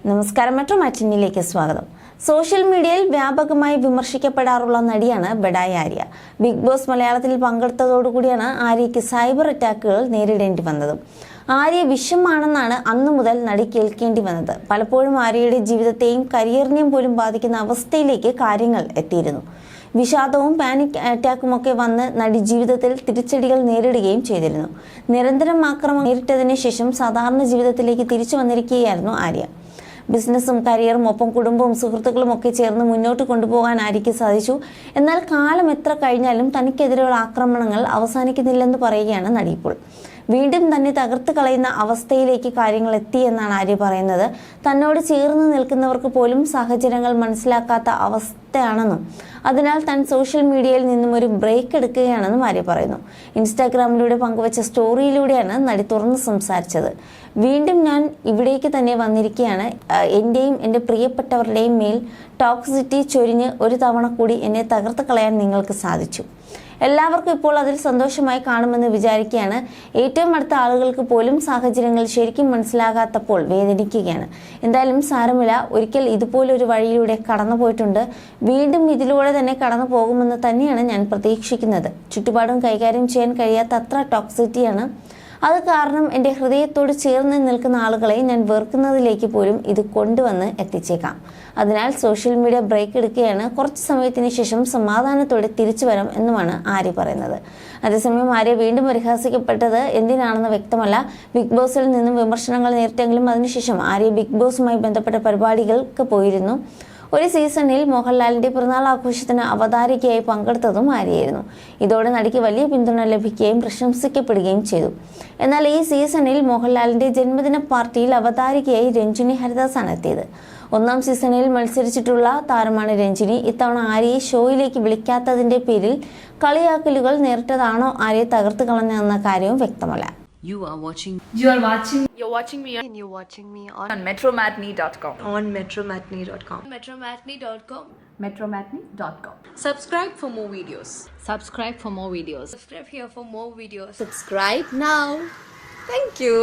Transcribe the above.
നമസ്കാരം, മെട്രോ മാറ്റിനിയിലേക്ക് സ്വാഗതം. സോഷ്യൽ മീഡിയയിൽ വ്യാപകമായി വിമർശിക്കപ്പെടാറുള്ള നടിയാണ് ബെഡായി ആര്യ. ബിഗ് ബോസ് മലയാളത്തിൽ പങ്കെടുത്തതോടുകൂടിയാണ് ആര്യയ്ക്ക് സൈബർ അറ്റാക്കുകൾ നേരിടേണ്ടി വന്നത്. ആര്യ വിഷമാണെന്നാണ് അന്നു മുതൽ നടി കേൾക്കേണ്ടി വന്നത്. പലപ്പോഴും ആര്യയുടെ ജീവിതത്തെയും കരിയറിനെയും പോലും ബാധിക്കുന്ന അവസ്ഥയിലേക്ക് കാര്യങ്ങൾ എത്തിയിരുന്നു. വിഷാദവും പാനിക് അറ്റാക്കുമൊക്കെ വന്ന് നടി ജീവിതത്തിൽ തിരിച്ചടികൾ നേരിടുകയും ചെയ്തിരുന്നു. നിരന്തരം ആക്രമണം നേരിട്ടതിന് ശേഷം സാധാരണ ജീവിതത്തിലേക്ക് തിരിച്ചു വന്നിരിക്കുകയായിരുന്നു ആര്യ. ബിസിനസ്സും കരിയറും ഒപ്പം കുടുംബവും സുഹൃത്തുക്കളും ഒക്കെ ചേർന്ന് മുന്നോട്ട് കൊണ്ടുപോകാൻ ആര്യയ്ക്ക് സാധിച്ചു. എന്നാൽ കാലം എത്ര കഴിഞ്ഞാലും തനിക്കെതിരെയുള്ള ആക്രമണങ്ങൾ അവസാനിക്കുന്നില്ലെന്ന് പറയുകയാണ് നടി ഇപ്പോൾ. വീണ്ടും തന്നെ തകർത്ത് കളയുന്ന അവസ്ഥയിലേക്ക് കാര്യങ്ങൾ എത്തി എന്നാണ് ആര്യ പറയുന്നത്. തന്നോട് ചേർന്ന് നിൽക്കുന്നവർക്ക് പോലും സാഹചര്യങ്ങൾ മനസ്സിലാക്കാത്ത അവസ്ഥയാണെന്നും അതിനാൽ താൻ സോഷ്യൽ മീഡിയയിൽ നിന്നും ഒരു ബ്രേക്ക് എടുക്കുകയാണെന്നും ആര്യ പറയുന്നു. ഇൻസ്റ്റാഗ്രാമിലൂടെ പങ്കുവച്ച സ്റ്റോറിയിലൂടെയാണ് നടി തുറന്ന് സംസാരിച്ചത്. വീണ്ടും ഞാൻ ഇവിടേക്ക് തന്നെ വന്നിരിക്കുകയാണ്. എൻ്റെയും എൻ്റെ പ്രിയപ്പെട്ടവരുടെയും മേൽ ടോക്സിസിറ്റി ചൊരിഞ്ഞ് ഒരു തവണ കൂടി എന്നെ തകർത്ത് കളയാൻ നിങ്ങൾക്ക് സാധിച്ചു. എല്ലാവർക്കും ഇപ്പോൾ അതിൽ സന്തോഷമായി കാണുമെന്ന് വിചാരിക്കുകയാണ്. ഏറ്റവും അടുത്ത ആളുകൾക്ക് പോലും സാഹചര്യങ്ങൾ ശരിക്കും മനസ്സിലാകാത്തപ്പോൾ വേദനിക്കുകയാണ്. എന്തായാലും സാരമില്ല, ഒരിക്കൽ ഇതുപോലൊരു വഴിയിലൂടെ കടന്നു പോയിട്ടുണ്ട്. വീണ്ടും ഇതിലൂടെ തന്നെ കടന്നു പോകുമെന്ന് തന്നെയാണ് ഞാൻ പ്രതീക്ഷിക്കുന്നത്. ചുറ്റുപാടും കൈകാര്യം ചെയ്യാൻ കഴിയാത്ത അത്ര ടോക്സിറ്റിയാണ്. അത് കാരണം എൻ്റെ ഹൃദയത്തോട് ചേർന്ന് നിൽക്കുന്ന ആളുകളെ ഞാൻ വെറുക്കുന്നതിലേക്ക് പോലും ഇത് കൊണ്ടുവന്ന് എത്തിച്ചേക്കാം. അതിനാൽ സോഷ്യൽ മീഡിയ ബ്രേക്ക് എടുക്കുകയാണ്. കുറച്ച് സമയത്തിന് ശേഷം സമാധാനത്തോടെ തിരിച്ചു വരാം എന്നുമാണ് ആര്യ പറയുന്നത്. അതേസമയം ആര്യ വീണ്ടും പരിഹാസിക്കപ്പെട്ടത് എന്തിനാണെന്ന് വ്യക്തമല്ല. ബിഗ് ബോസിൽ നിന്നും വിമർശനങ്ങൾ നേരിട്ടെങ്കിലും അതിനുശേഷം ആര്യ ബിഗ് ബോസുമായി ബന്ധപ്പെട്ട പരിപാടികൾക്ക് പോയിരുന്നു. ഒരു സീസണിൽ മോഹൻലാലിന്റെ പിറന്നാൾ ആഘോഷത്തിന് അവതാരികയായി പങ്കെടുത്തതും ആര്യയായിരുന്നു. ഇതോടെ നടിക്ക് വലിയ പിന്തുണ ലഭിക്കുകയും പ്രശംസിക്കപ്പെടുകയും ചെയ്തു. എന്നാൽ ഈ സീസണിൽ മോഹൻലാലിന്റെ ജന്മദിന പാർട്ടിയിൽ അവതാരികയായി രഞ്ജിനി ഹരിദാസാണ് എത്തിയത്. 1ാം സീസണിൽ മത്സരിച്ചിട്ടുള്ള താരമാണ് രഞ്ജിനി. ഇത്തവണ ആര്യയെ ഷോയിലേക്ക് വിളിക്കാത്തതിന്റെ പേരിൽ കളിയാക്കലുകൾ നേരിട്ടതാണോ ആര്യയെ തകർത്ത് കളഞ്ഞതെന്ന കാര്യവും വ്യക്തമല്ല. You're watching me on metromatney.com. metromatney.com. Subscribe for more videos. Subscribe for more videos. Subscribe here for more videos. Subscribe now. Thank you.